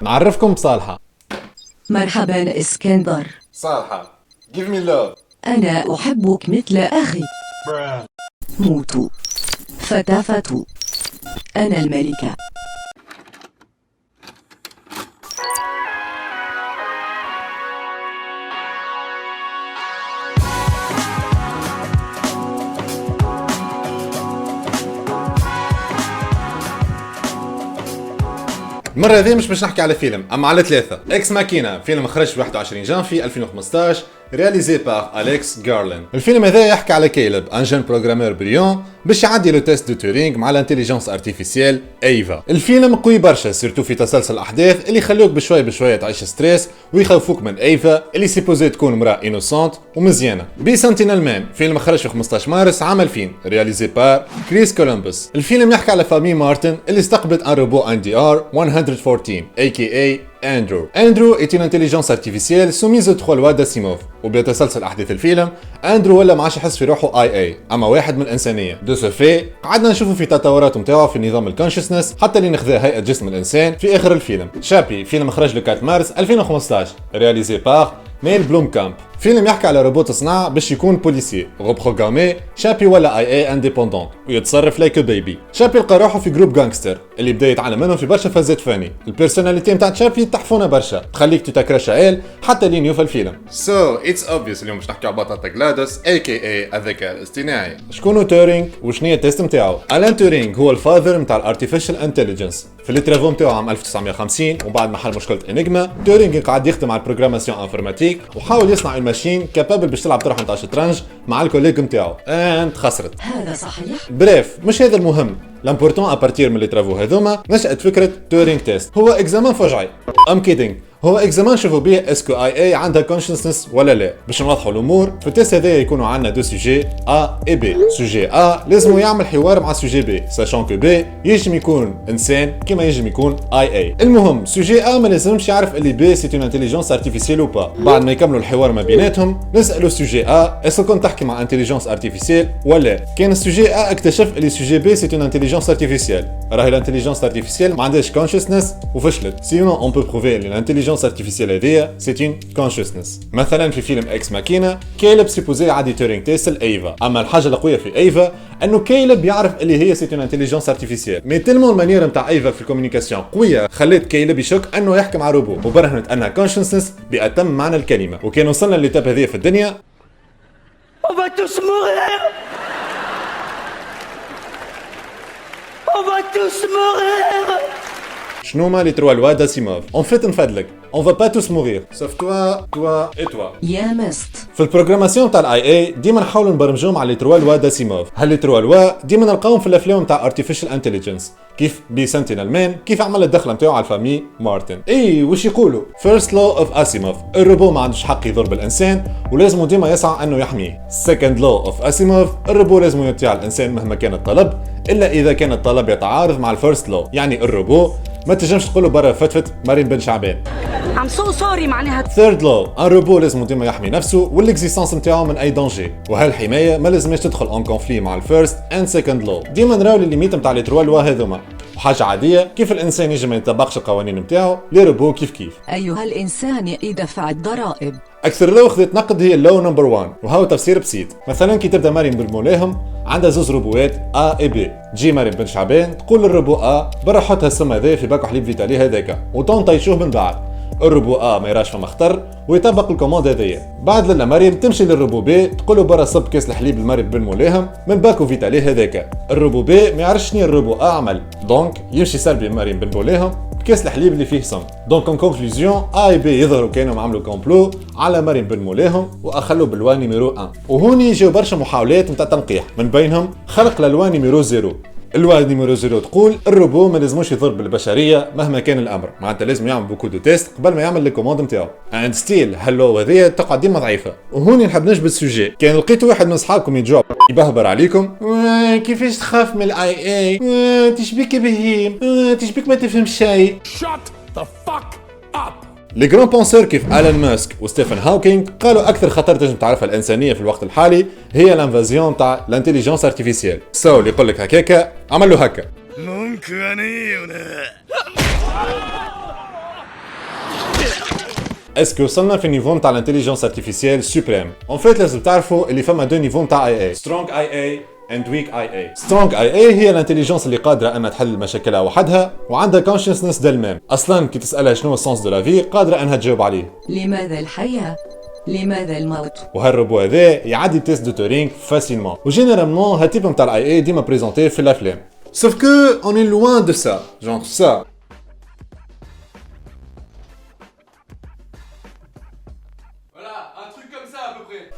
نعرفكم بصالحة. مرحبا اسكندر. صالحة give me love. أنا أحبك مثل أخي. موتوا فتفتوا. أنا الملكة. المرة هذه مش باش نحكي على فيلم أما على ثلاثة. إكس ماكينة فيلم خرج في 21 جانفي 2015 رياليزي بار أليكس غارلاند. الفيلم هذا يحكي على كيلب ان جون بروغرامور بريون باش يعدي لو تيست دو تورينغ مع الانتيليجنس ارتيفيسيال ايفا. الفيلم قوي برشا سيرتو في تسلسل الاحداث اللي يخلوك بشويه تعيش ستريس ويخوفوك من ايفا اللي سيبوزي تكون امراه انوسونت ومزيانه. بي سنتينل مان فيلم خرج في 15 مارس عام 2000 رياليزي بار كريس كولومبوس. الفيلم يحكي على فامي مارتن اللي استقبلت ان روبو ان دي ار 114 aka اندرو est une intelligence artificielle soumise aux 3 lois d'Asimov. وبيتسلسل احداث الفيلم اندرو ولا ما عادش يحس في روحه اي اما واحد من الانسانيه. دو سو في قعدنا نشوفوا في تطورات نتاعو في نظام الكونشسنس حتى اللي نخذ هيئه جسم الانسان في اخر الفيلم. شابي فيلم خرج ل 4 مارس 2015 رياليزي بار ميل بلوم كامب. فيلم يحكي على روبوت صناعة باش يكون بوليسي روبروغرامي. شابي ولا اي انديبوندون ويتصرف لايك بيبي. شابي لقى روحه في جروب غانغستر اللي بدا يتعلم منهم في برشا فازات فاني. البيرسوناليتي نتاع شابي تحفونه برشا تخليك تتكرش عيل حتى لين يوفى الفيلم. سو اتس اوبفيوس اليوم باش نحكي على بطاطا جلادوس اي الذكاء الاصطناعي. شكون هو تورينغ وشنو هي التيست نتاعو؟ الان تورينغ هو الفاذر نتاع الارتيفيشال انتليجنس. في الترافو نتاعو عام 1950 وبعد ما حل مشكله انيغما تورينغ قاعد يخدم على البروغراماسيون انفورماتيك وحاول يصنع الماشين كابابل باش تلعب طرح نتاع الشطرنج مع الكوليج نتاعو انت خسرت. هذا صحيح؟ بريف مش هذا المهم. لامبورتون ابارتير من لي ترافو هذوما نشأت فكره تورينغ تيست. هو اكزامان فجعي ام كيدينغ. هو اكزامان شوفوا بيه اسكو اي عندها كونشسنس ولا لا. باش نوضحوا الامور في التيست هذايا يكونوا عندنا دو سوجي ا اي بي. سوجي ا لازم يعمل حوار مع سوجي بي ساشون كو بي يجم يكون انسان كيما يجم يكون اي. المهم سوجي ا ما لازمش يعرف اللي بي سي اون انتيليجنس ارتيفيسيال او با. بعد ما يكملوا الحوار ما بيناتهم نسالوا سوجي ا اسكو كنت تحكي مع انتيليجنس ارتيفيسيال ولا. كان السوجي ا اكتشف اللي سوجي بي سي اون انتيليجنس ارتيفيسيال. راهي الانتيليجنس ارتيفيسيال ما عندهاش كونشسنس وفشلت. سينو اون بو بروفي لي الانتيليجنس ارتيفيسيال هذيا سي اون كونشسنس. مثلا في فيلم اكس ماكينه كيلب سيبوزي عادي تورينغ تيست لايفا. اما الحاجه القويه في ايفا انه كيلب يعرف اللي هي سي اون انتيليجنس ارتيفيسيال. مي تيلمون المانيير نتاع ايفا في الكوميونيكاسيون قويه خلت كيلب يشك انه يحكي مع روبو وبرهنت انها كونشسنس باتم معنى الكلمه. وكان وصلنا للتاب هذه في الدنيا On va tous mourir. On va tous mourir. شنو ما لي 3 لوا داسيموف. اون فيت نفدلك on va pas tous mourir sauf toi et toi. يا مست. في البروغراماسيون تاع الاي اي ديما نحاولوا نبرمجوهم على لي 3 لوا داسيموف. هاللي 3 لوا ديما نلقاهم في الافلام تاع ارتيفيشال انتليجنس كيف بي سنتينل مان كيف عمل الدخله نتاعو على الفامي مارتن. اي واش يقولوا فيرست لو اوف اسيموف الروبو ما عندوش حق يضرب الانسان ولازم ديما يسعى انه يحميه. سكند لو اوف اسيموف الروبو لازم يطيع الانسان مهما كان الطلب الا اذا كان الطلب يتعارض مع الفيرست لو. يعني الروبو ما تنجمش تقوله برا فتفت مريم بن شعبان. I'm so sorry معناها. ثيرد لو الروبو لازم ديما يحمي نفسه والاكزيستانس نتاعو من اي دونجي وهالحمايه ما لازمش تدخل اون كونفلي مع الفيرست اند سكند لو. ديما نراو الليميت نتاع لي 3 لوا هذوما. وحاجه عاديه كيف الانسان يجي ما يطبقش القوانين نتاعو لي روبو كيف. أيها الإنسان يدفع الضرائب. اكثر لو خذت نقد هي اللو نمبر 1 وهو تفسير بسيط. مثلا كي تبدا مريم بالمولاهم عندها زوز روبوات ا اي بي. تجي مريم بن شعبان تقول للروبو ا برا حط هالسم هذا في باكو حليب فيتالي هذاك وطنطيشوه من بعد. الروبو ا ما يراش فما خطر ويطبق الكوموند هذيا. بعد للا مريم تمشي للروبو بي تقول له برا صب كاس الحليب لمريم بن مولاهم من باكو فيتالي هذاك. الروبو بي ما يعرفش شنو الروبو ا عمل دونك يمشي سربي مريم بن مولاهم بكاس الحليب اللي فيه سم. دونك اون كونكلوزيون ا اي بي يظهروا كانوا عملوا كومبلو على مريم بن مولاهم واخلوا بالوا نيميرو 1. وهوني يجيو برشا محاولات نتاع تنقيح من بينهم خلق للوا نيميرو 0. اللوا نيميرو 0 تقول الروبو ما لازموش يضرب بالبشريه مهما كان الامر. معناتها لازم يعمل بوكو دو تيست قبل ما يعمل لي كوموند نتاعو. اند ستيل هاللو هذيا تقعد ديما ضعيفه. وهوني نحب نجبد السوجي. كان لقيتوا واحد من صحابكم يجاوب يبهبر عليكم كيفاش تخاف من الاي اي تشبيك بهيم تشبيك ما تفهم شيء. Shut the fuck up. لي جران بونسور كيف آلان ماسك وستيفن هاوكينغ قالوا اكثر خطر تنجم تعرفها الانسانيه في الوقت الحالي هي الانفازيون تاع الانتيليجنس ارتيفيسيال. اللي يقول لك هكاكا عمل له هكا. اسكو وصلنا في النيفو نتاع الانتليجنس ارتيفيسيال سوبريم؟ اون فيت لازم تعرفوا اللي فما دو نيفو نتاع اي اي، سترونج اي اي اند ويك اي اي. سترونج اي اي هي الانتليجنس اللي قادره انها تحل مشاكلها وحدها وعندها كونشسنس دالميم، اصلا كي تسالها شنو السونس دو لا في قادره انها تجاوب عليه. لماذا الحياة؟ لماذا الموت؟ وهالروبو هذا يعدي تيست دو تورينغ فاسيلمون، وجينيرالمون هالتيب نتاع الاي اي ديما بريزونتي في الافلام. سوف كو اون اي لوان دو سا، جونغ سا.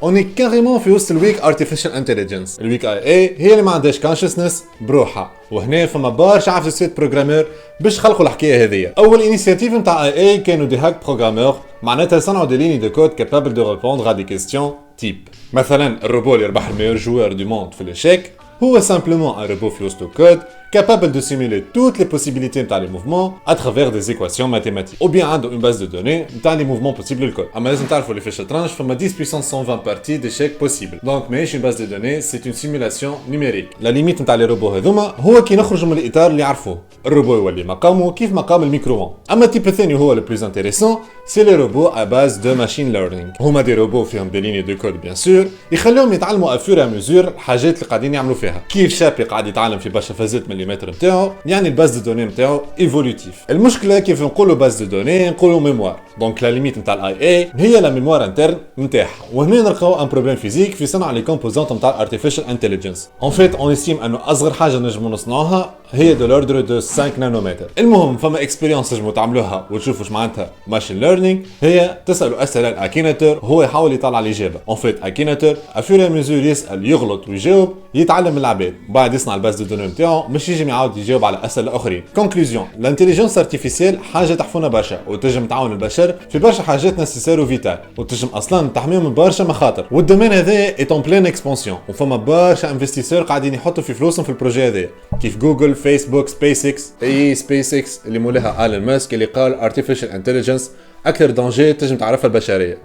On est carrément في وسط الويك artificial intelligence. الويك اي اي هي اللي ما عندهاش consciousness بروحها، وهنا فما برشا عفسات بروغرامور باش خلقوا الحكايه هذيا. اول انيشيتيف نتاع اي اي كانوا دي هاك بروغرامور، معناتها صنعوا دي ليني دو كود كابابل دو ريبوندر ا دي كيستيون تيب. مثلا الروبو اللي ربح الميور جوار دو موند في الاشيك هو simplement un robot في وسطو كود capable de simuler toutes les possibilités نتاع les mouvements à travers des équations mathématiques. Ou bien عنده une base de données نتاع les mouvements possibles للكل. اما لازم تعرفوا اللي في الشطرنج فما 10 puissance 120 parties d'échecs possibles. Donc ماهيش une base de données, c'est une simulation numérique. La limite نتاع les robots هذوما هو كي نخرجوا من الاطار اللي يعرفوه. الروبو يولي مقامه كيف مقام الميكرووان. اما التيب الثاني هو le plus intéressant, c'est les robots à base de machine learning. هما دي روبو فيهم des lignes de code bien sûr يخليهم يتعلموا à fur et à mesure الحاجات اللي قاعدين يعملوا فيها. كيف شابي قاعد يتعلم في برشا فازات مليمتر نتاعو، يعني الباز دو دوني نتاعو ايفولوتيف. المشكله كيف نقولوا باز دو دوني نقولوا ميموار، دونك لا ليميت نتاع الاي اي هي لا ميموار انترن نتاعها، وهنا نلقاو ان بروبليم فيزيك في صنع لي كومبوزونت نتاع الارتيفيشال انتليجنس. اون فيت اون استيم انه اصغر حاجه نجموا نصنعوها هي دو لوردر دو 5 نانومتر. المهم فما اكسبيريونس نجموا تعملوها وتشوفوا اش معناتها ماشين ليرنينغ، هي تسالوا اسئله الاكيناتور هو يحاول يطلع الاجابه. اون فيت اكيناتور افير ميزور يسال يغلط ويجاوب يتعلم من العباد، بعد يصنع الباز دو دوني نتاعو باش يجي يعاود يجاوب على اسئله اخرين. كونكلوزيون، الانتليجنس ارتيفيسيال حاجه تحفونا برشا وتنجم تعاون البشر في برشا حاجات نسيسير وفيتال، وتنجم اصلا تحميهم من برشا مخاطر، والدومين هذا اي اون بلين اكسبانسيون، وفما برشا انفستيسور قاعدين يحطوا في فلوسهم في البروجي هذا كيف جوجل، فيسبوك، سبيس اكس. اي سبيس اكس اللي مولاها آلون ماسك اللي قال ارتيفيشال انتليجنس اكثر دانجي تنجم تعرفها البشريه.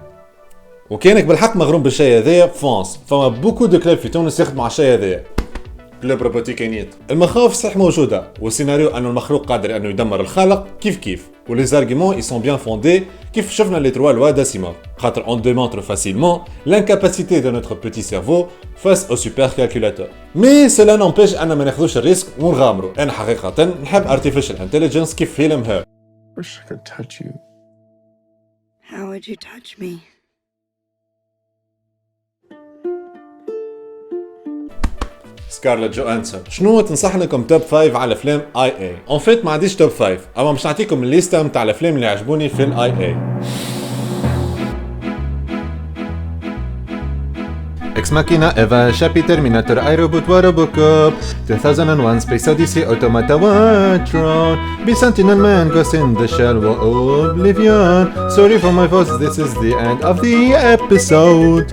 وكانك بالحق مغروم بالشيء هذايا فونس، فما بوكو دو كلاب في تونس يخدموا على الشيء هذايا، كلوب روبوتيكينيت. المخاوف صح موجوده، والسيناريو انه المخلوق قادر انه يدمر الخالق كيف ولي زارغيمون ils sont bien fondés كيف شفنا les 3 lois d'Asimov. خاطر on démontre facilement l'incapacité de notre petit cerveau face au supercalculateur. Mais cela n'empêche أن ما ناخذوش الريسك ونغامروا. أنا حقيقة نحب artificial intelligence كيف فيلم هير. Wish I could touch you. How would you touch me? سكارلت جوهانسون. شنو تنصح لكم توب 5 على افلام اي اي؟ اون فيت ما عنديش توب 5، اما باش نعطيكم الليسته نتاع الافلام اللي عجبوني في الاي اي. Ex Machina, Eva, Chappie, Terminator, iRobot, Robocop, 2001, Space Odyssey, Automata, Tron, Be Sentinel Man, Ghost in the Shell, Oblivion. Sorry for my voice, this is the end of the episode.